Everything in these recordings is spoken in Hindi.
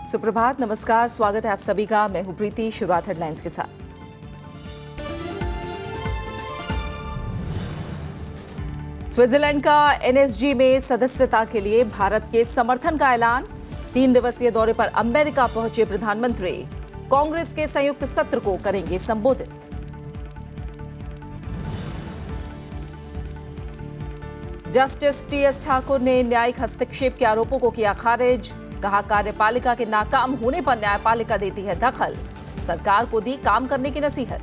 सुप्रभात, नमस्कार, स्वागत है आप सभी का। मैं हूं प्रीति। शुरुआत हेडलाइंस के साथ। स्विट्जरलैंड का एनएसजी में सदस्यता के लिए भारत के समर्थन का ऐलान। 3 दिवसीय दौरे पर अमेरिका पहुंचे प्रधानमंत्री। कांग्रेस के संयुक्त सत्र को करेंगे संबोधित। जस्टिस टीएस ठाकुर ने न्यायिक हस्तक्षेप के आरोपों को किया खारिज। कहा, कार्यपालिका के नाकाम होने पर न्यायपालिका देती है दखल। सरकार को दी काम करने की नसीहत।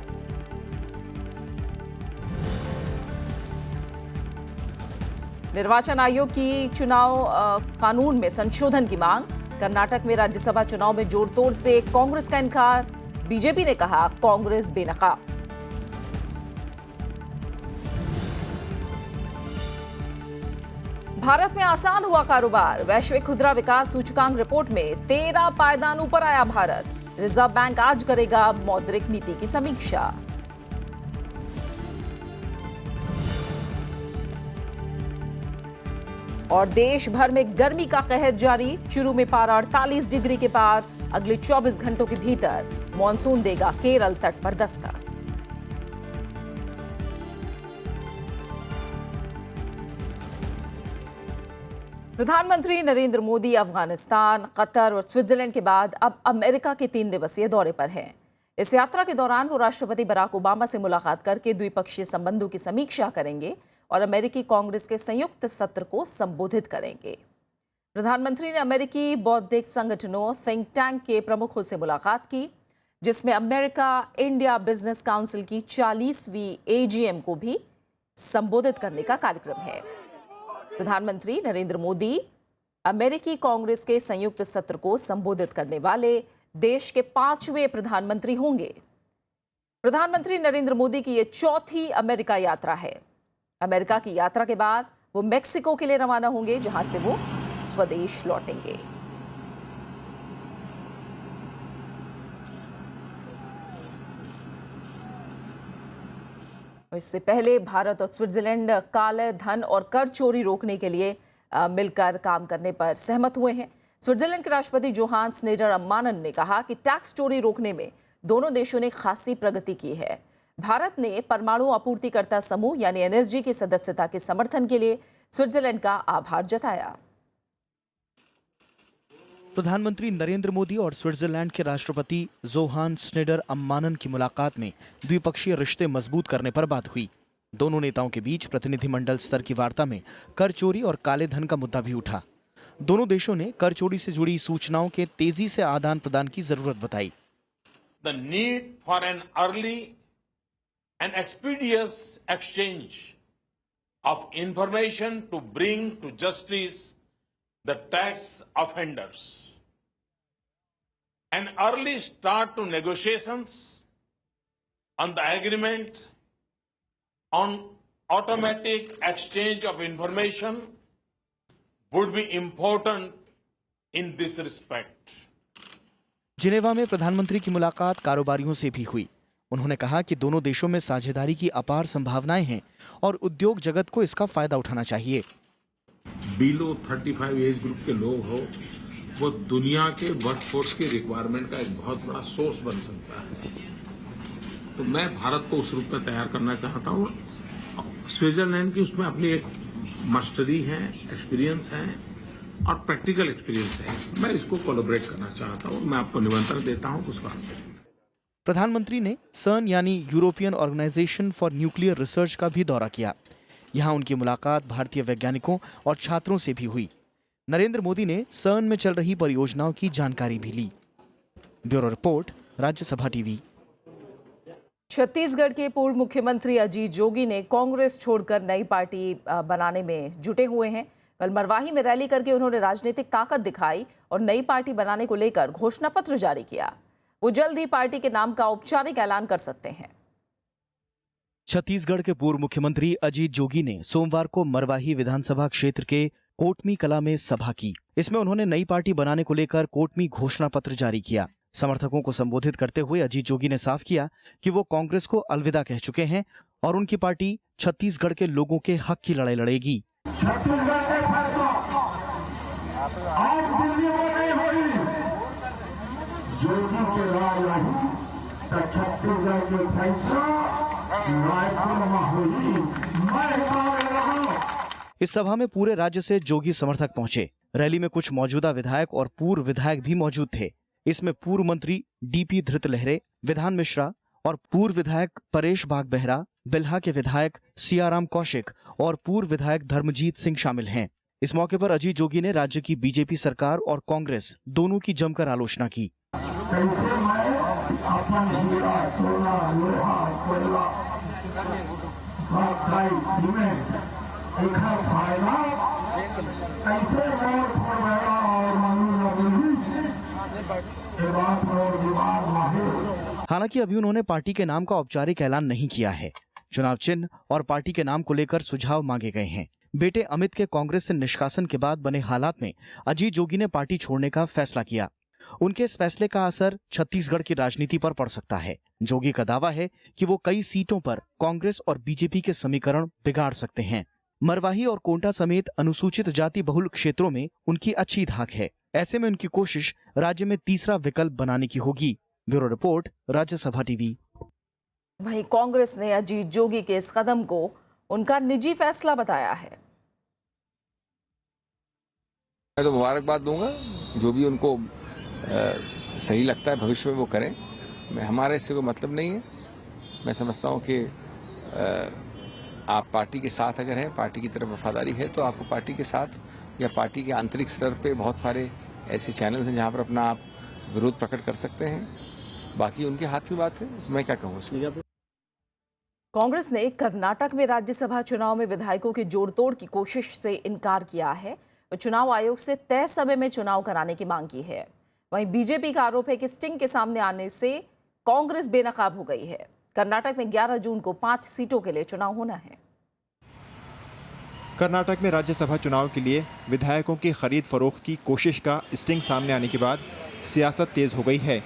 निर्वाचन आयोग की चुनाव कानून में संशोधन की मांग। कर्नाटक में राज्यसभा चुनाव में जोड़तोड़ से कांग्रेस का इनकार। बीजेपी ने कहा, कांग्रेस बेनकाब। भारत में आसान हुआ कारोबार। वैश्विक खुदरा विकास सूचकांक रिपोर्ट में 13 पायदान ऊपर आया भारत। रिजर्व बैंक आज करेगा मौद्रिक नीति की समीक्षा। और देश भर में गर्मी का कहर जारी। चुरू में पारा 48 डिग्री के पार। अगले 24 घंटों के भीतर मॉनसून देगा केरल तट पर दस्तक। प्रधानमंत्री नरेंद्र मोदी अफगानिस्तान, कतर और स्विट्जरलैंड के बाद अब अमेरिका के 3 दिवसीय दौरे पर हैं। इस यात्रा के दौरान वो राष्ट्रपति बराक ओबामा से मुलाकात करके द्विपक्षीय संबंधों की समीक्षा करेंगे और अमेरिकी कांग्रेस के संयुक्त सत्र को संबोधित करेंगे। प्रधानमंत्री ने अमेरिकी बौद्धिक संगठनों थिंक टैंक के प्रमुखों से मुलाकात की, जिसमें अमेरिका इंडिया बिजनेस काउंसिल की 40वीं एजीएम को भी संबोधित करने का कार्यक्रम है। प्रधानमंत्री नरेंद्र मोदी अमेरिकी कांग्रेस के संयुक्त सत्र को संबोधित करने वाले देश के 5वें प्रधानमंत्री होंगे। प्रधानमंत्री नरेंद्र मोदी की यह 4थी अमेरिका यात्रा है। अमेरिका की यात्रा के बाद वो मेक्सिको के लिए रवाना होंगे, जहां से वो स्वदेश लौटेंगे। इससे पहले भारत और स्विट्जरलैंड काले धन और कर चोरी रोकने के लिए मिलकर काम करने पर सहमत हुए हैं। स्विट्जरलैंड के राष्ट्रपति जोहान स्नेडर अम्मानन ने कहा कि टैक्स चोरी रोकने में दोनों देशों ने खासी प्रगति की है। भारत ने परमाणु आपूर्तिकर्ता समूह यानी एनएसजी की सदस्यता के समर्थन के लिए स्विट्जरलैंड का आभार जताया। प्रधानमंत्री नरेंद्र मोदी और स्विट्जरलैंड के राष्ट्रपति जोहान स्नेडर अम्मानन की मुलाकात में द्विपक्षीय रिश्ते मजबूत करने पर बात हुई। दोनों नेताओं के बीच प्रतिनिधिमंडल स्तर की वार्ता में कर चोरी और काले धन का मुद्दा भी उठा। दोनों देशों ने कर चोरी से जुड़ी सूचनाओं के तेजी से आदान प्रदान की जरूरत बताई। The need for an early and expeditious exchange of information to bring to justice the tax offenders. An early start to negotiations on the agreement on automatic exchange of information would be important in this respect. Geneva में प्रधानमंत्री की मुलाकात कारोबारियों से भी हुई। उन्होंने कहा कि दोनों देशों में साझेदारी की अपार संभावनाएं हैं और उद्योग जगत को इसका फायदा उठाना चाहिए। बिलो 35 एज ग्रुप के लोग हो, वो दुनिया के वर्कफोर्स की रिक्वायरमेंट का एक बहुत बड़ा सोर्स बन सकता है। तो मैं भारत को उस रूप में तैयार करना चाहता हूँ। स्विट्जरलैंड की उसमें अपनी एक मास्टरी है, एक्सपीरियंस है और प्रैक्टिकल एक्सपीरियंस है। मैं इसको कोलैबोरेट करना चाहता हूँ। मैं आपको निमंत्रण देता हूँ उस वास्ते। प्रधानमंत्री ने सर्न यानी European organisation for nuclear research का भी दौरा किया। यहाँ उनकी मुलाकात भारतीय वैज्ञानिकों और छात्रों से भी हुई। नरेंद्र मोदी ने सर्न में चल रही परियोजनाओं की जानकारी भी ली। Bureau report, Rajya Sabha TV. Chhattisgarh के पूर्व मुख्यमंत्री अजीत जोगी ने कांग्रेस छोड़कर नई पार्टी बनाने में जुटे हुए हैं। कल मरवाही में रैली करके उन्होंने राजनीतिक ताकत दिखाई और नई पार्टी बनाने को लेकर घोषणा पत्र जारी किया। वो जल्द ही पार्टी के नाम का औपचारिक ऐलान कर सकते हैं। छत्तीसगढ़ के पूर्व मुख्यमंत्री अजीत जोगी ने सोमवार को मरवाही विधानसभा क्षेत्र के कोटमी कला में सभा की। इसमें उन्होंने नई पार्टी बनाने को लेकर कोटमी घोषणा पत्र जारी किया। समर्थकों को संबोधित करते हुए अजीत जोगी ने साफ किया कि वो कांग्रेस को अलविदा कह चुके हैं और उनकी पार्टी छत्तीसगढ़ के लोगों के हक की लड़ाई लड़ेगी। छत्तीसगढ़ के फैसला आज दिल्ली में नहीं हुई, योगी के राय रही तो छत्तीसगढ़ के फैसला रायपुर में हुई। मैं मांग रहा हूं। इस सभा में पूरे राज्य से जोगी समर्थक पहुंचे। रैली में कुछ मौजूदा विधायक और पूर्व विधायक भी मौजूद थे। इसमें पूर्व मंत्री डीपी धृतलहरे, विधान मिश्रा और पूर्व विधायक परेश बाग बेहरा, बिल्हा के विधायक सियाराम कौशिक और पूर्व विधायक धर्मजीत सिंह शामिल हैं। इस मौके पर अजीत जोगी ने राज्य की बीजेपी सरकार और कांग्रेस दोनों की जमकर आलोचना की। कैसे मैं अपन हीरा, सोना, लोहा, कोयला, बॉक्साइट, सीमेंट, इखर फायदा कैसे और फरमाया और मालूम नहीं ये बात और विवाद माहिर। हालांकि अभी उन्होंने पार्टी के नाम का औपचारिक ऐलान नहीं किया है। चुनाव चिन्ह और पार्टी के नाम को लेकर सुझाव मांगे गए हैं। बेटे अमित के कांग्रेस से निष्कासन के बाद बने हालात में अजीत जोगी ने पार्टी छोड़ने का फैसला किया। उनके इस फैसले का असर छत्तीसगढ़ की राजनीति पर पड़ सकता है। जोगी का दावा है कि वो कई सीटों पर कांग्रेस और बीजेपी के समीकरण बिगाड़ सकते हैं। मरवाही और कोंटा समेत अनुसूचित जाति बहुल क्षेत्रों में उनकी अच्छी धाक है। ऐसे में उनकी कोशिश राज्य में तीसरा विकल्प बनाने की होगी। Bureau report, Rajya Sabha TV. वहीं कांग्रेस ने अजीत जोगी के इस कदम को उनका निजी फैसला बताया है। मैं तो मुबारकबाद दूंगा, जो भी उनको सही लगता है भविष्य में वो करें। हमारे इससे कोई मतलब नहीं है। मैं समझता हूँ कि आप पार्टी के साथ अगर हैं, पार्टी की तरफ वफादारी है, तो आपको पार्टी के साथ या पार्टी के आंतरिक स्तर पे बहुत सारे ऐसे चैनल्स हैं जहाँ पर अपना आप विरोध प्रकट कर सकते हैं। बाकी उनके हाथ की बात है, मैं क्या कहूँ उसमें। कांग्रेस ने कर्नाटक में राज्यसभा चुनाव में विधायकों की जोड़तोड़ की कोशिश से इनकार किया है और चुनाव आयोग से तय समय में चुनाव कराने की मांग की है। वहीं बीजेपी का आरोप है कि स्टिंग के सामने आने से कांग्रेस बेनकाब हो गई है। कर्नाटक में 11 जून को 5 सीटों के लिए चुनाव होना है। कर्नाटक में राज्यसभा चुनाव के लिए विधायकों की खरीद फरोख्त की कोशिश का स्टिंग सामने आने के बाद सियासत तेज हो गई है।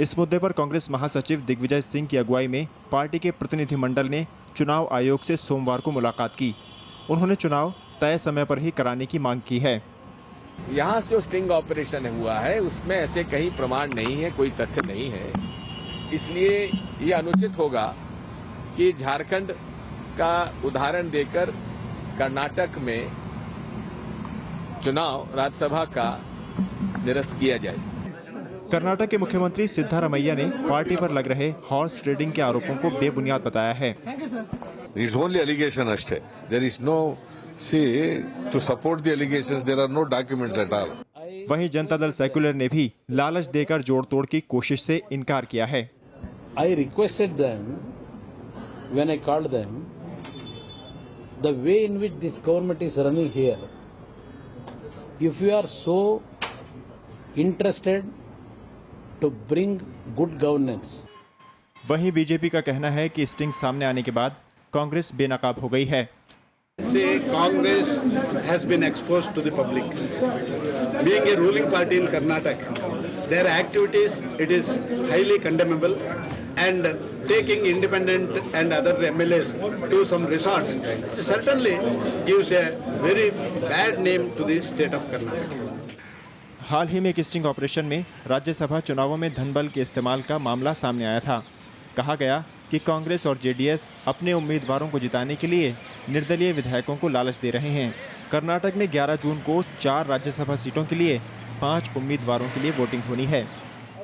इस मुद्दे पर कांग्रेस महासचिव दिग्विजय सिंह की अगुवाई में पार्टी के प्रतिनिधिमंडल ने चुनाव आयोग से सोमवार को मुलाकात की। उन्होंने चुनाव तय समय पर ही कराने की मांग की है। यहाँ से जो स्टिंग ऑपरेशन हुआ है उसमें ऐसे कहीं प्रमाण नहीं है, कोई तथ्य नहीं है। इसलिए ये अनुचित होगा कि झारखंड का उदाहरण देकर कर्नाटक में चुनाव राज्यसभा का निरस्त किया जाए। कर्नाटक के मुख्यमंत्री सिद्धारमैया ने पार्टी पर लग रहे हॉर्स ट्रेडिंग के आरोपों को बेबुनियाद बताया है। It's only allegation ashte. There is no, see, to support the allegations, there are no documents at all. वहीं जनता दल सेक्युलर ने भी लालच देकर जोड़ तोड़ की कोशिश से इनकार किया है। I requested them, when I called them, the way in which this government is running here, if you are so interested to bring good governance. वहीं बीजेपी का कहना है कि स्टिंग सामने आने के बाद कांग्रेस बेनकाब हो गई है। Say Congress has been exposed to the public. Being a ruling party in Karnataka, their activities, it is highly condemnable, and taking independent and other MLAs to some resorts certainly gives a very bad name to the state of Karnataka. हाल ही में एक स्टिंग ऑपरेशन में राज्यसभा चुनावों में धनबल के इस्तेमाल का मामला सामने आया था। कहा गया कि कांग्रेस और जेडीएस अपने उम्मीदवारों को जिताने के लिए निर्दलीय विधायकों को लालच दे रहे हैं। कर्नाटक में 11 जून को 4 राज्यसभा सीटों के लिए 5 उम्मीदवारों के लिए वोटिंग होनी है।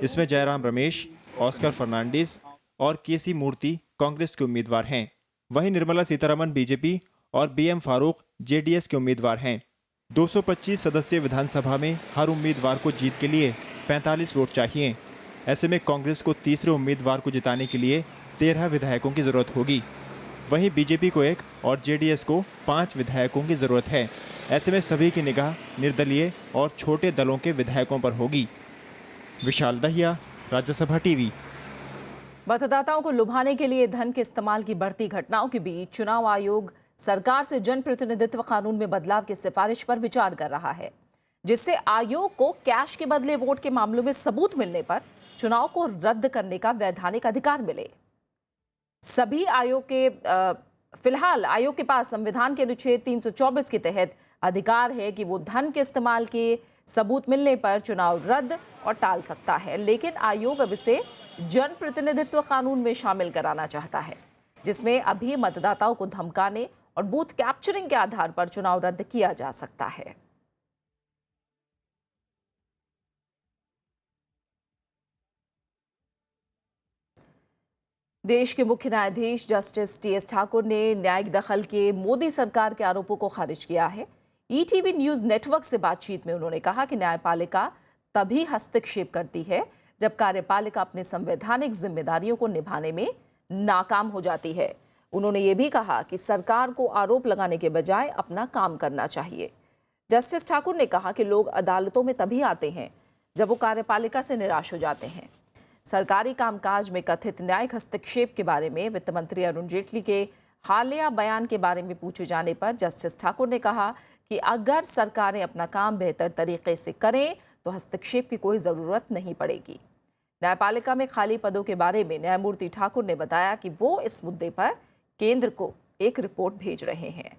इसमें जयराम रमेश, ऑस्कर फर्नांडिस और केसी मूर्ति कांग्रेस के उम्मीदवार हैं। वहीं निर्मला सीतारमण बीजेपी और बीएम फारूक जेडीएस के उम्मीदवार हैं। 225 सदस्यीय विधानसभा में हर उम्मीदवार को जीत के लिए 45 वोट चाहिए। ऐसे में कांग्रेस को तीसरे उम्मीदवार को जिताने के लिए 13 विधायकों की जरूरत होगी। वहीं बीजेपी को 1 और जेडीएस को 5 विधायकों की जरूरत है। ऐसे में सभी की निगाह निर्दलीय और छोटे दलों के विधायकों पर होगी। विशाल दहिया, राज्यसभा टीवी। मतदाताओं को लुभाने के लिए धन के इस्तेमाल की बढ़ती घटनाओं के बीच चुनाव आयोग सरकार से जनप्रतिनिधित्व कानून में बदलाव की सिफारिश पर विचार कर रहा है, जिससे आयोग को कैश के बदले वोट के मामलों में सबूत मिलने पर चुनाव को रद्द करने का वैधानिक अधिकार मिले। सभी आयोग के फिलहाल आयोग के पास संविधान के अनुच्छेद 324 के तहत अधिकार है कि वो धन के इस्तेमाल के सबूत मिलने पर चुनाव रद्द और टाल सकता है, लेकिन आयोग अब इसे जनप्रतिनिधित्व कानून में शामिल कराना चाहता है, जिसमें अभी मतदाताओं को धमकाने और बूथ कैप्चरिंग के आधार पर चुनाव रद्द किया जा सकता है। देश के मुख्य न्यायाधीश जस्टिस टीएस ठाकुर ने न्यायिक दखल के मोदी सरकार के आरोपों को खारिज किया है। ईटीवी न्यूज नेटवर्क से बातचीत में उन्होंने कहा कि न्यायपालिका तभी हस्तक्षेप करती है जब कार्यपालिका अपने संवैधानिक जिम्मेदारियों को निभाने में नाकाम हो जाती है। उन्होंने ये भी कहा कि सरकार को आरोप लगाने के बजाय अपना काम करना चाहिए। जस्टिस ठाकुर ने कहा कि लोग अदालतों में तभी आते हैं जब वो कार्यपालिका से निराश हो जाते हैं। सरकारी कामकाज में कथित न्यायिक हस्तक्षेप के बारे में वित्त मंत्री अरुण जेटली के हालिया बयान के बारे में पूछे जाने पर जस्टिस ठाकुर ने कहा कि अगर सरकारें अपना काम बेहतर तरीके से करें तो हस्तक्षेप की कोई ज़रूरत नहीं पड़ेगी। न्यायपालिका में खाली पदों के बारे में न्यायमूर्ति ठाकुर ने बताया कि वो इस मुद्दे पर केंद्र को एक रिपोर्ट भेज रहे हैं।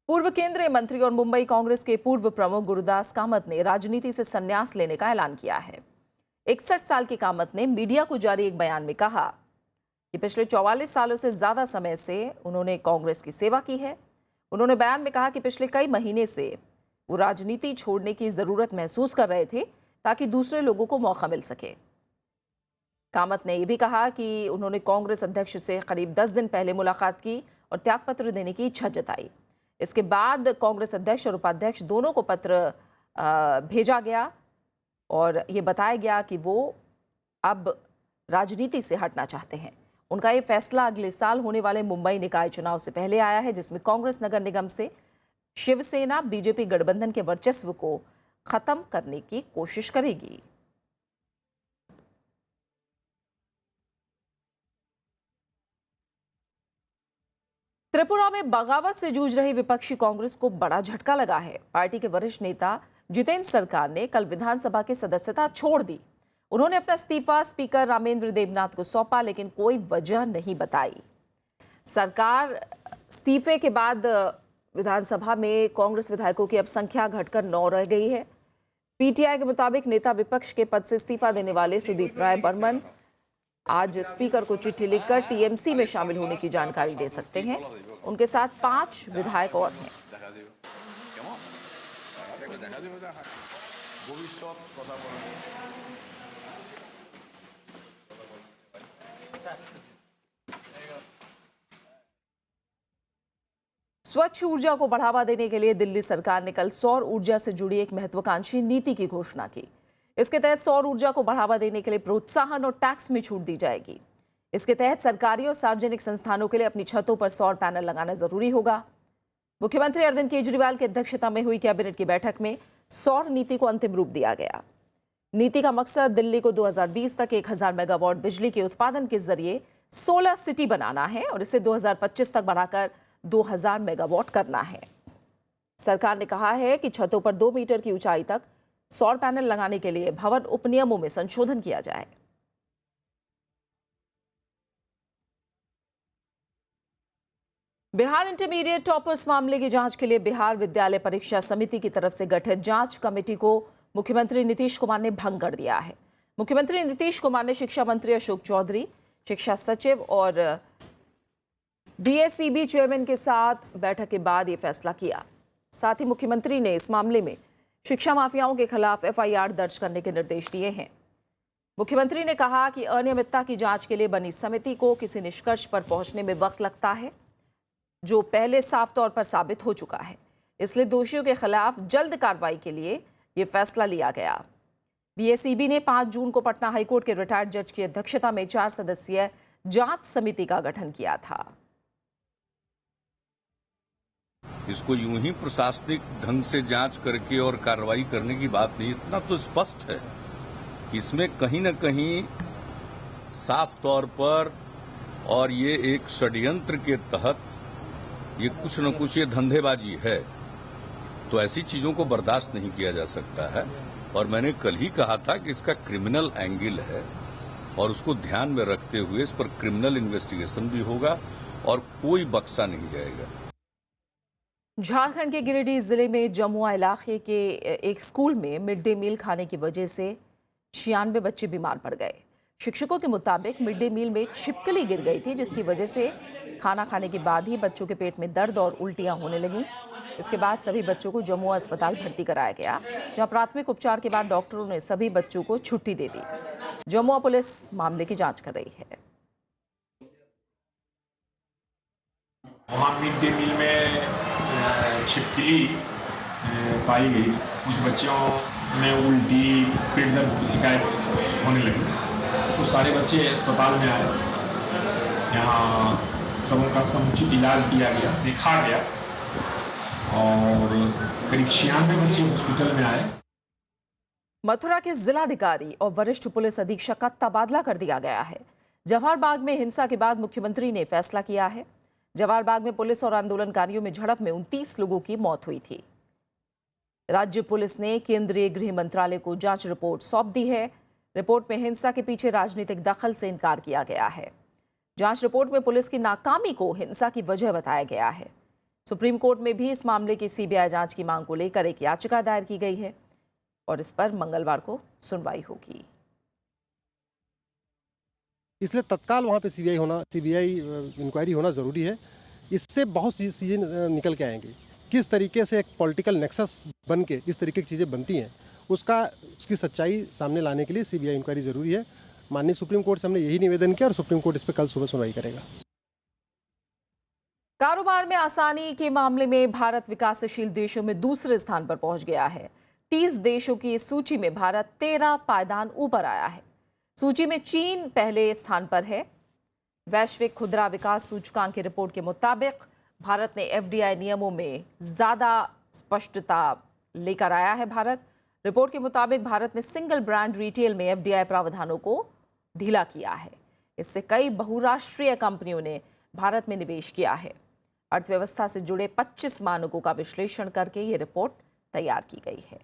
पूर्व केंद्रीय मंत्री और मुंबई कांग्रेस के पूर्व प्रमुख गुरुदास कामत ने राजनीति से संन्यास लेने का ऐलान किया है। 61 साल के कामत ने मीडिया को जारी एक बयान में कहा कि पिछले 44 सालों से ज्यादा समय से उन्होंने कांग्रेस की सेवा की है। उन्होंने बयान में कहा कि पिछले कई महीने से वो राजनीति छोड़ने की जरूरत महसूस कर रहे थे ताकि दूसरे लोगों को मौका मिल सके। कामत ने यह भी कहा कि उन्होंने कांग्रेस अध्यक्ष से करीब 10 दिन पहले मुलाकात की और त्यागपत्र देने की इच्छा जताई। इसके बाद कांग्रेस अध्यक्ष और उपाध्यक्ष दोनों को पत्र भेजा गया और ये बताया गया कि वो अब राजनीति से हटना चाहते हैं। उनका ये फैसला अगले साल होने वाले मुंबई निकाय चुनाव से पहले आया है, जिसमें कांग्रेस नगर निगम से शिवसेना बीजेपी गठबंधन के वर्चस्व को खत्म करने की कोशिश करेगी। त्रिपुरा में बगावत से जूझ रही विपक्षी कांग्रेस को बड़ा झटका लगा है। पार्टी के वरिष्ठ नेता जितेंद्र सरकार ने कल विधानसभा की सदस्यता छोड़ दी। उन्होंने अपना इस्तीफा स्पीकर रामेंद्र देवनाथ को सौंपा, लेकिन कोई वजह नहीं बताई। सरकार इस्तीफे के बाद विधानसभा में कांग्रेस विधायकों की अब संख्या घटकर 9 रह गई है। पीटीआई के मुताबिक नेता विपक्ष के पद से इस्तीफा देने वाले सुदीप राय बर्मन आज स्पीकर को चिट्ठी लिखकर टीएमसी में शामिल होने की जानकारी दे सकते हैं। उनके साथ 5 विधायक और हैं। स्वच्छ ऊर्जा को बढ़ावा देने के लिए दिल्ली सरकार ने कल सौर ऊर्जा से जुड़ी एक महत्वाकांक्षी नीति की घोषणा की। इसके तहत सौर ऊर्जा को बढ़ावा देने के लिए प्रोत्साहन और टैक्स में छूट दी जाएगी। इसके तहत सरकारी और सार्वजनिक संस्थानों के लिए अपनी छतों पर सौर पैनल लगाना जरूरी होगा। मुख्यमंत्री अरविंद केजरीवाल की अध्यक्षता में हुई कैबिनेट की बैठक में सौर नीति को अंतिम रूप दिया गया। नीति का मकसद दिल्ली को 2020 तक 1000 मेगावाट बिजली के उत्पादन के जरिए सोलर सिटी बनाना है और इसे 2025 तक बढ़ाकर 2000 मेगावाट करना है। सरकार ने कहा है कि छतों पर 2 मीटर की ऊंचाई तक सौर पैनल लगाने के लिए भवन उपनियमों में संशोधन किया जाए। बिहार इंटरमीडिएट टॉपर्स मामले की जांच के लिए बिहार विद्यालय परीक्षा समिति की तरफ से गठित जांच कमेटी को मुख्यमंत्री नीतीश कुमार ने भंग कर दिया है। मुख्यमंत्री नीतीश कुमार ने शिक्षा मंत्री अशोक चौधरी, शिक्षा सचिव और बीएसईबी चेयरमैन के साथ बैठक के बाद यह फैसला किया। साथ ही मुख्यमंत्री ने इस मामले में शिक्षा माफियाओं के खिलाफ एफआईआर दर्ज करने के निर्देश दिए हैं। मुख्यमंत्री ने कहा कि अनियमितता की जांच के लिए बनी समिति को किसी निष्कर्ष पर पहुंचने में वक्त लगता है, जो पहले साफ तौर पर साबित हो चुका है। इसलिए दोषियों के खिलाफ जल्द कार्रवाई के लिए यह फैसला लिया गया। बीएसईबी ने 5 जून को पटना हाईकोर्ट के रिटायर्ड जज की अध्यक्षता में 4 सदस्यीय जांच समिति का गठन किया था। इसको यूं ही प्रशासनिक ढंग से जांच करके और कार्रवाई करने की बात नहीं। इतना तो स्पष्ट है कि इसमें कहीं न कहीं साफ तौर पर और ये एक षड्यंत्र के तहत ये कुछ न कुछ ये धंधेबाजी है। तो ऐसी चीजों को बर्दाश्त नहीं किया जा सकता है। और मैंने कल ही कहा था कि इसका क्रिमिनल एंगल है। और उसको ध्यान में रखते हुए इस पर क्रिमिनल इन्वेस्टिगेशन भी होगा और कोई बख्शा नहीं जाएगा। झारखंड के गिरिडीह जिले में जमुआ इलाके के एक स्कूल में मिड डे मील खाने की वजह से 96 बच्चे बीमार पड़ गए। शिक्षकों के मुताबिक मिड डे मील में छिपकली गिर गई थी, जिसकी वजह से खाना खाने के बाद ही बच्चों के पेट में दर्द और उल्टियां होने लगी। इसके बाद सभी बच्चों को जमुआ अस्पताल भर्ती कराया गया, जहां प्राथमिक उपचार के बाद डॉक्टरों ने सभी बच्चों को छुट्टी दे दी। जमुआ पुलिस मामले की जांच कर रही है। वहाँ मिड डे मील में छिपकली पाई गई। कुछ बच्चों में उल्टी, पेट दर्द की शिकायत होने लगी, तो सारे बच्चे अस्पताल में आए। यहाँ सबों का समुचित इलाज किया गया, देखा गया और करीब 96 बच्चे हॉस्पिटल में आए। मथुरा के जिलाधिकारी और वरिष्ठ पुलिस अधीक्षक का तबादला कर दिया गया है। जवाहर बाग में हिंसा के बाद मुख्यमंत्री ने फैसला किया है। जवाहर बाग में पुलिस और आंदोलनकारियों में झड़प में 29 लोगों की मौत हुई थी। राज्य पुलिस ने केंद्रीय गृह मंत्रालय को जांच रिपोर्ट सौंप दी है। रिपोर्ट में हिंसा के पीछे राजनीतिक दखल से इनकार किया गया है। जांच रिपोर्ट में पुलिस की नाकामी को हिंसा की वजह बताया गया है। सुप्रीम कोर्ट में भी इस मामले की सीबीआई जांच की मांग को लेकर एक याचिका दायर की गई है और इस पर मंगलवार को सुनवाई होगी। इसलिए तत्काल वहाँ पे सीबीआई इंक्वायरी होना ज़रूरी है। इससे बहुत सी चीज़ें निकल के आएंगी। किस तरीके से एक पॉलिटिकल नेक्सस बन के इस तरीके की चीज़ें बनती हैं, उसकी सच्चाई सामने लाने के लिए सीबीआई इंक्वायरी ज़रूरी है। माननीय सुप्रीम कोर्ट से हमने यही निवेदन किया और सुप्रीम कोर्ट इस पर कल सुबह सुनवाई करेगा। कारोबार में आसानी के मामले में भारत विकासशील देशों में दूसरे स्थान पर पहुंच गया है। 30 देशों की इस सूची में भारत 13 पायदान ऊपर आया है। सूची में चीन पहले स्थान पर है। वैश्विक खुदरा विकास सूचकांक की रिपोर्ट के मुताबिक भारत ने एफडीआई नियमों में ज़्यादा स्पष्टता लेकर आया है। रिपोर्ट के मुताबिक भारत ने सिंगल ब्रांड रिटेल में एफडीआई प्रावधानों को ढीला किया है। इससे कई बहुराष्ट्रीय कंपनियों ने भारत में निवेश किया है। अर्थव्यवस्था से जुड़े 25 मानकों का विश्लेषण करके ये रिपोर्ट तैयार की गई है।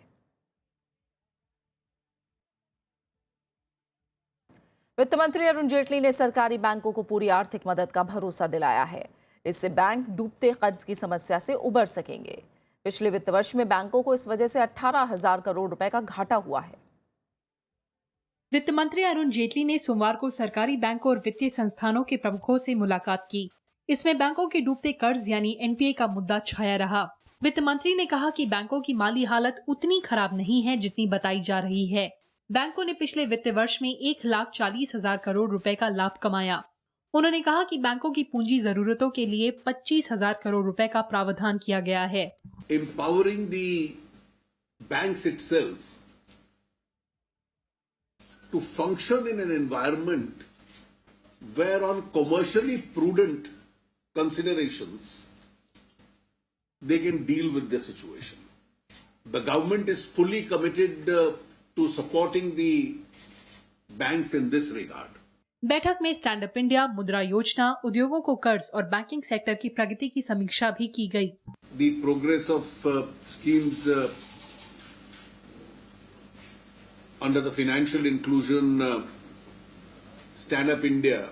वित्त मंत्री अरुण जेटली ने सरकारी बैंकों को पूरी आर्थिक मदद का भरोसा दिलाया है। इससे बैंक डूबते कर्ज की समस्या से उबर सकेंगे। पिछले वित्त वर्ष में बैंकों को इस वजह से 18,000 करोड़ रुपए का घाटा हुआ है। वित्त मंत्री अरुण जेटली ने सोमवार को सरकारी बैंकों और वित्तीय संस्थानों के प्रमुखों से मुलाकात की। इसमें बैंकों के डूबते कर्ज यानी एनपीए का मुद्दा छाया रहा। वित्त मंत्री ने कहा कि बैंकों की माली हालत उतनी खराब नहीं है जितनी बताई जा रही है। बैंकों ने पिछले वित्त वर्ष में 1,40,000 करोड़ रुपए का लाभ कमाया। उन्होंने कहा कि बैंकों की पूंजी जरूरतों के लिए 25,000 करोड़ रुपए का प्रावधान किया गया है। Empowering the banks itself to function in an environment where on commercially prudent considerations they can deal with the situation. The government is fully committed to supporting the banks in this regard. बैठक में स्टैंड अप इंडिया, मुद्रा योजना, उद्योगों को कर्ज और बैंकिंग सेक्टर की प्रगति की समीक्षा भी की गई। The progress of schemes under the financial inclusion stand up India,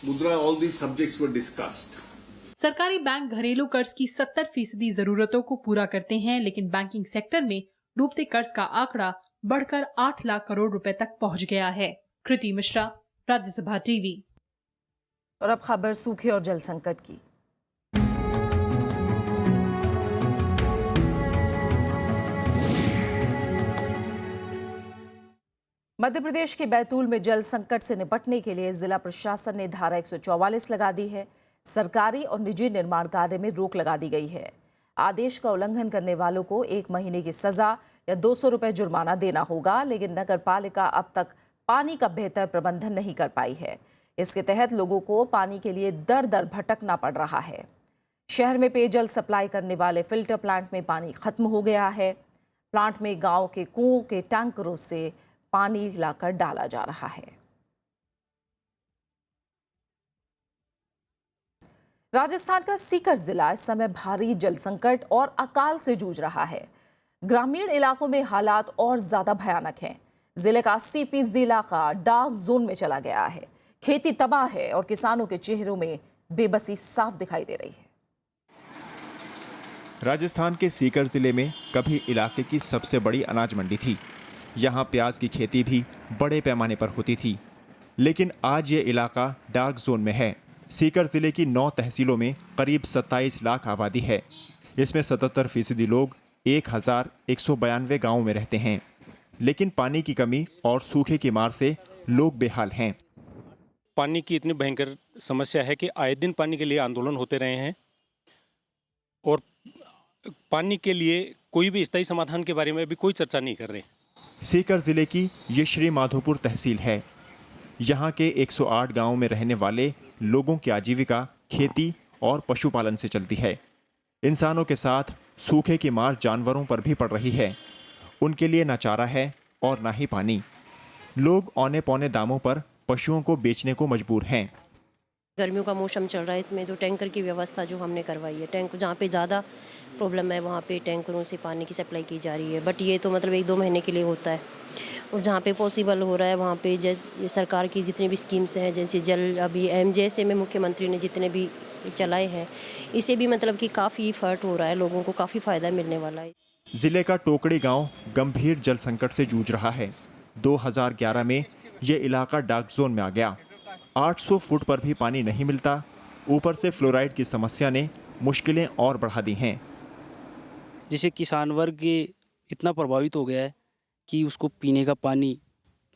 Mudra, all these subjects were discussed. सरकारी बैंक घरेलू कर्ज की 70% जरूरतों को पूरा करते हैं, लेकिन बैंकिंग सेक्टर में डूबते कर्ज का आंकड़ा बढ़कर 8 लाख करोड़ रुपए तक पहुंच गया है। कृति मिश्रा, राज्यसभा टीवी। और अब खबर सूखे और जल संकट की। मध्य प्रदेश के बैतूल में जल संकट से निपटने के लिए जिला प्रशासन ने धारा 144 लगा दी है। सरकारी और निजी निर्माण कार्य में रोक लगा दी गई है। आदेश का उल्लंघन करने वालों को 1 महीने की सजा या 200 रुपए जुर्माना देना होगा, लेकिन नगर पालिका अब तक पानी का बेहतर प्रबंधन नहीं कर पाई है। इसके तहत लोगों को पानी के लिए दर दर भटकना पड़ रहा है। शहर में पेयजल सप्लाई करने वाले फिल्टर प्लांट में पानी खत्म हो गया है। प्लांट में गांव के कुओं के टैंकरों से पानी लाकर डाला जा रहा है। राजस्थान का सीकर जिला इस समय भारी जल संकट और अकाल से जूझ रहा है। ग्रामीण इलाकों में हालात और ज्यादा भयानक हैं। जिले का 80% इलाका डार्क जोन में चला गया है। खेती तबाह है और किसानों के चेहरों में बेबसी साफ दिखाई दे रही है। राजस्थान के सीकर जिले में कभी इलाके की सबसे बड़ी अनाज मंडी थी। यहाँ प्याज की खेती भी बड़े पैमाने पर होती थी, लेकिन आज ये इलाका डार्क जोन में है। सीकर जिले की 9 तहसीलों में करीब 27 लाख आबादी है। इसमें 77% लोग 1192 गांवों में रहते हैं, लेकिन पानी की कमी और सूखे की मार से लोग बेहाल हैं। पानी की इतनी भयंकर समस्या है कि आए दिन पानी के लिए आंदोलन होते रहे हैं और पानी के लिए कोई भी स्थायी समाधान के बारे में अभी कोई चर्चा नहीं कर रहे। सीकर जिले की ये श्री माधोपुर तहसील है। यहाँ के 108 गांवों में रहने वाले लोगों की आजीविका खेती और पशुपालन से चलती है। इंसानों के साथ सूखे की मार जानवरों पर भी पड़ रही है। उनके लिए न चारा है और न ही पानी। लोग औने पौने दामों पर पशुओं को बेचने को मजबूर हैं। गर्मियों का मौसम चल रहा है, इसमें जो टैंकर की व्यवस्था जो हमने करवाई है, टैंक जहाँ पे ज़्यादा प्रॉब्लम है वहाँ पे टैंकरों से पानी की सप्लाई की जा रही है। बट ये तो मतलब 1-2 महीने के लिए होता है, और जहाँ पे पॉसिबल हो रहा है वहाँ पे ये सरकार की जितनी भी स्कीम्स हैं, जैसे जल अभी MJSA में मुख्यमंत्री ने जितने भी चलाए हैं, इसे भी मतलब कि काफ़ी फर्ट हो रहा है, लोगों को काफ़ी फ़ायदा मिलने वाला है। जिले का टोकड़ी गांव गंभीर जल संकट से जूझ रहा है। 2011 में ये इलाका डार्क जोन में आ गया। 800 फुट पर भी पानी नहीं मिलता। ऊपर से फ्लोराइड की समस्या ने मुश्किलें और बढ़ा दी हैं। जिससे किसान वर्ग इतना प्रभावित हो गया है कि उसको पीने का पानी,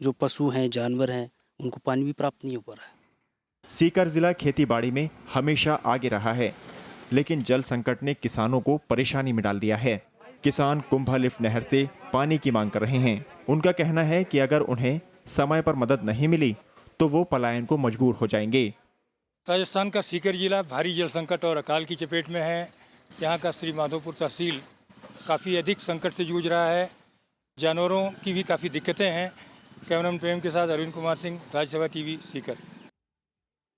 जो पशु हैं जानवर हैं, उनको पानी भी प्राप्त नहीं हो पा रहा है। सीकर जिला खेतीबाड़ी में हमेशा आगे रहा है, लेकिन जल संकट ने किसानों को परेशानी में डाल दिया है। किसान कुंभा लिफ्ट नहर से पानी की मांग कर रहे हैं। उनका कहना है कि अगर उन्हें समय पर मदद नहीं मिली तो वो पलायन को मजबूर हो जाएंगे। राजस्थान का सीकर जिला भारी जल संकट और अकाल की चपेट में है। यहाँ का श्री माधोपुर तहसील काफ़ी अधिक संकट से जूझ रहा है। जानवरों की भी काफ़ी दिक्कतें हैं। कैमरामैन प्रेम के साथ अरविंद कुमार सिंह, राज्यसभा टीवी, सीकर।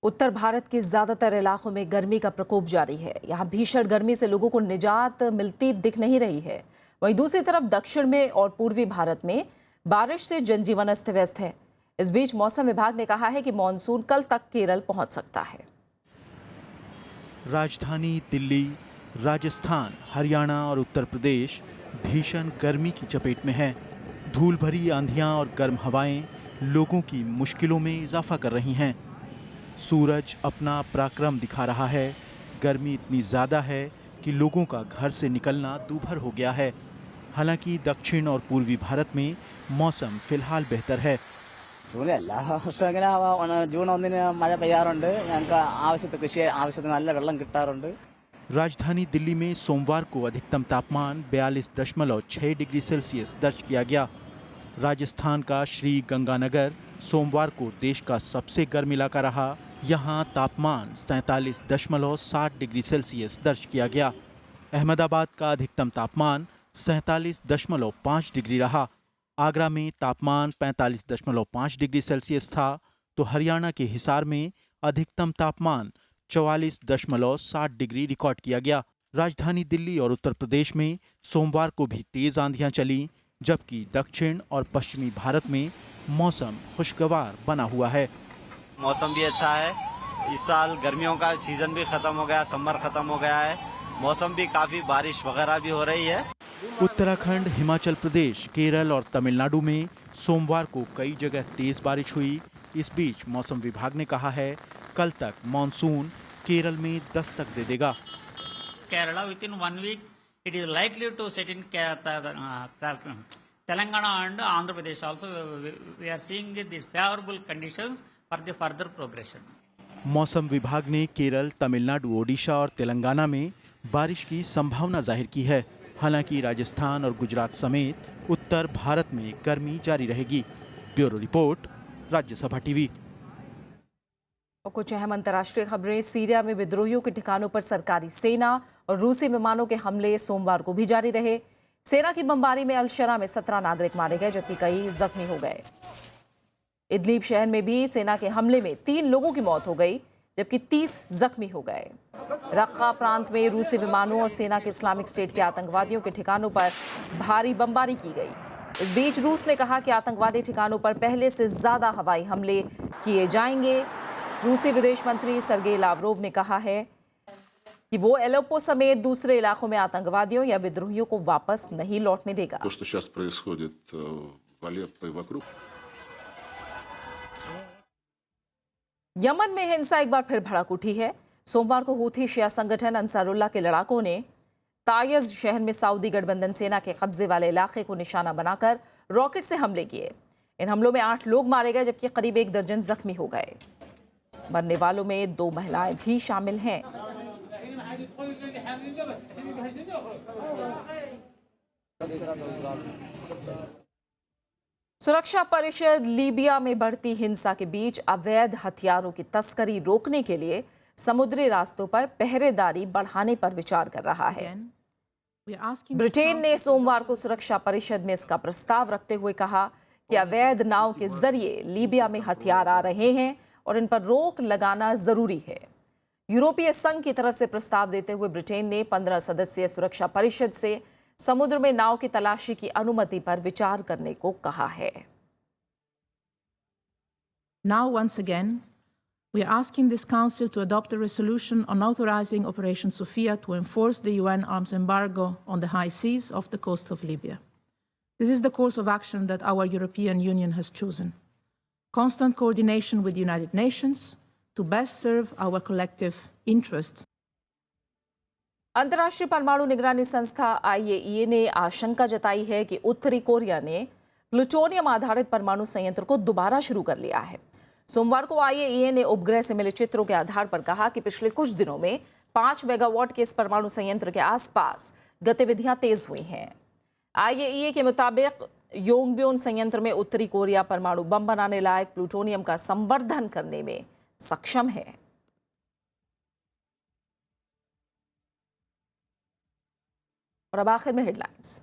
उत्तर भारत के ज्यादातर इलाकों में गर्मी का प्रकोप जारी है। यहाँ भीषण गर्मी से लोगों को निजात मिलती दिख नहीं रही है। वहीं दूसरी तरफ दक्षिण में और पूर्वी भारत में बारिश से जनजीवन अस्त व्यस्त है। इस बीच मौसम विभाग ने कहा है कि मॉनसून कल तक केरल पहुंच सकता है। राजधानी दिल्ली, राजस्थान, हरियाणा और उत्तर प्रदेश भीषण गर्मी की चपेट में है। धूल भरी आंधियां और गर्म हवाएं लोगों की मुश्किलों में इजाफा कर रही हैं। सूरज अपना पराक्रम दिखा रहा है। गर्मी इतनी ज़्यादा है कि लोगों का घर से निकलना दूभर हो गया है। हालांकि दक्षिण और पूर्वी भारत में मौसम फिलहाल बेहतर है। എല്ലാ വർഷവും ഇങ്ങനെ ജൂൺ 1 മഴ പെയ്യാറുണ്ട്. ഞങ്ങൾക്ക് ആവശ്യത്തിന് കൃഷി ആവശ്യത്തിന് നല്ല വെള്ളം കിട്ടാറുണ്ട്. राजधानी दिल्ली में सोमवार को अधिकतम तापमान 42.6 डिग्री सेल्सियस दर्ज किया गया। राजस्थान का श्री गंगानगर सोमवार को देश का सबसे गर्म इलाका रहा। यहाँ तापमान 47.7 डिग्री सेल्सियस दर्ज किया गया। अहमदाबाद का अधिकतम तापमान 47.5 डिग्री रहा। आगरा में तापमान 45.5 डिग्री सेल्सियस था, तो हरियाणा के हिसार में अधिकतम तापमान 44.7 डिग्री रिकॉर्ड किया गया। राजधानी दिल्ली और उत्तर प्रदेश में सोमवार को भी तेज आंधियां चली, जबकि दक्षिण और पश्चिमी भारत में मौसम खुशगवार बना हुआ है। मौसम भी अच्छा है। इस साल गर्मियों का सीजन भी खत्म हो गया, समर खत्म हो गया है। मौसम भी काफी बारिश वगैरह भी हो रही है। उत्तराखंड, हिमाचल प्रदेश, केरल और तमिलनाडु में सोमवार को कई जगह तेज बारिश हुई। इस बीच मौसम विभाग ने कहा है कल तक मॉनसून केरल में दस्तक दे देगा। Kerala within 1 week it is likely to set in Telangana and Andhra Pradesh also. We are seeing these favorable conditions for the further progression. मौसम विभाग ने केरल, तमिलनाडु, ओडिशा और तेलंगाना में बारिश की संभावना जाहिर की है। हालांकि राजस्थान और गुजरात समेत उत्तर भारत में गर्मी जारी रहेगी। Bureau report, Rajya Sabha TV. और कुछ अहम अंतर्राष्ट्रीय खबरें। सीरिया में विद्रोहियों के ठिकानों पर सरकारी सेना और रूसी विमानों के हमले सोमवार को भी जारी रहे। सेना की बमबारी में अल-शरा में 17 नागरिक मारे गए, जबकि कई जख्मी हो गए। इदलीब शहर में भी सेना के हमले में 3 लोगों की मौत हो गई, जबकि 30 जख्मी हो गए। रक्का प्रांत में रूसी विमानों और सेना के इस्लामिक स्टेट के आतंकवादियों के ठिकानों पर भारी बमबारी की गई। इस बीच रूस ने कहा कि आतंकवादी ठिकानों पर पहले से ज्यादा हवाई हमले किए जाएंगे। रूसी विदेश मंत्री सर्गेई लावरोव ने कहा है कि वो एलेप्पो समेत दूसरे इलाकों में आतंकवादियों या विद्रोहियों को वापस नहीं लौटने देगा। यमन में हिंसा एक बार फिर भड़क उठी है। सोमवार को हूथी शिया संगठन अंसारुल्लाह के लड़ाकों ने तायज शहर में सऊदी गठबंधन सेना के कब्जे वाले इलाके को निशाना बनाकर रॉकेट से हमले किए। इन हमलों में 8 लोग मारे गए जबकि करीब 1 दर्जन जख्मी हो गए। मरने वालों में 2 महिलाएं भी शामिल हैं। सुरक्षा परिषद लीबिया में बढ़ती हिंसा के बीच अवैध हथियारों की तस्करी रोकने के लिए समुद्री रास्तों पर पहरेदारी बढ़ाने पर विचार कर रहा है। ब्रिटेन ने सोमवार को सुरक्षा परिषद में इसका प्रस्ताव रखते हुए कहा कि अवैध नाव के जरिए लीबिया में हथियार आ रहे हैं और इन पर रोक लगाना जरूरी है। यूरोपीय संघ की तरफ से प्रस्ताव देते हुए ब्रिटेन ने 15 सदस्यीय सुरक्षा परिषद से समुद्र में नाव की तलाशी की अनुमति पर विचार करने को कहा है। Now once again, we are asking this Council to adopt a resolution on authorizing Operation Sophia to enforce the UN arms embargo on the high seas off the coast of Libya. This is the course of action that our European Union has chosen. Constant coordination with the United Nations to best serve our collective interests. अंतर्राष्ट्रीय परमाणु निगरानी संस्था IAEA ने आशंका जताई है कि उत्तरी कोरिया ने प्लूटोनियम आधारित परमाणु संयंत्र को दोबारा शुरू कर लिया है। सोमवार को IAEA ने उपग्रह से मिले चित्रों के आधार पर कहा कि पिछले कुछ दिनों में 5 मेगावाट के इस परमाणु संयंत्र के आसपास गतिविधियां तेज हुई हैं। IAEA के मुताबिक योंगब्योन संयंत्र में उत्तरी कोरिया परमाणु बम बनाने लायक प्लूटोनियम का संवर्धन करने में सक्षम है। और अब आखिर में हेडलाइंस।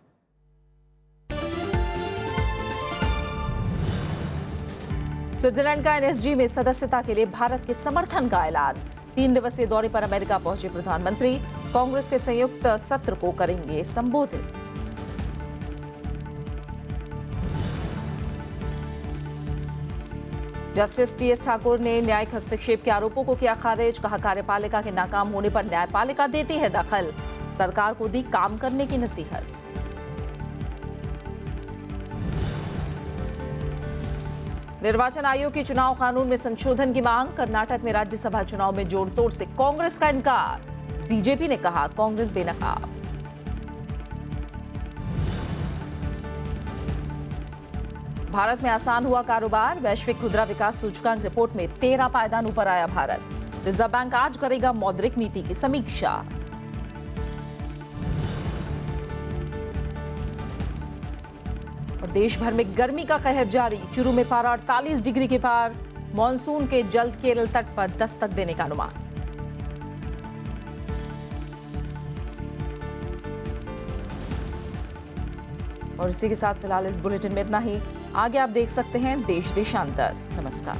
स्विट्जरलैंड का NSG में सदस्यता के लिए भारत के समर्थन का ऐलान। 3 दिवसीय दौरे पर अमेरिका पहुंचे प्रधानमंत्री कांग्रेस के संयुक्त सत्र को करेंगे संबोधित। जस्टिस TS ठाकुर ने न्यायिक हस्तक्षेप के आरोपों को किया खारिज। कहा कार्यपालिका के नाकाम होने पर न्यायपालिका देती है दखल। सरकार को दी काम करने की नसीहत। निर्वाचन आयोग की चुनाव कानून में संशोधन की मांग। कर्नाटक में राज्यसभा चुनाव में जोड़तोड़ से कांग्रेस का इनकार। बीजेपी ने कहा कांग्रेस बेनकाब। भारत में आसान हुआ कारोबार। वैश्विक खुदरा विकास सूचकांक रिपोर्ट में 13 पायदान ऊपर आया भारत। रिजर्व बैंक आज करेगा मौद्रिक नीति की समीक्षा। और देश भर में गर्मी का कहर जारी। चुरू में पारा 48 डिग्री के पार। मॉनसून के जल्द केरल तट पर दस्तक देने का अनुमान। और इसी के साथ फिलहाल इस बुलेटिन में इतना ही। आगे आप देख सकते हैं देश देशांतर। नमस्कार।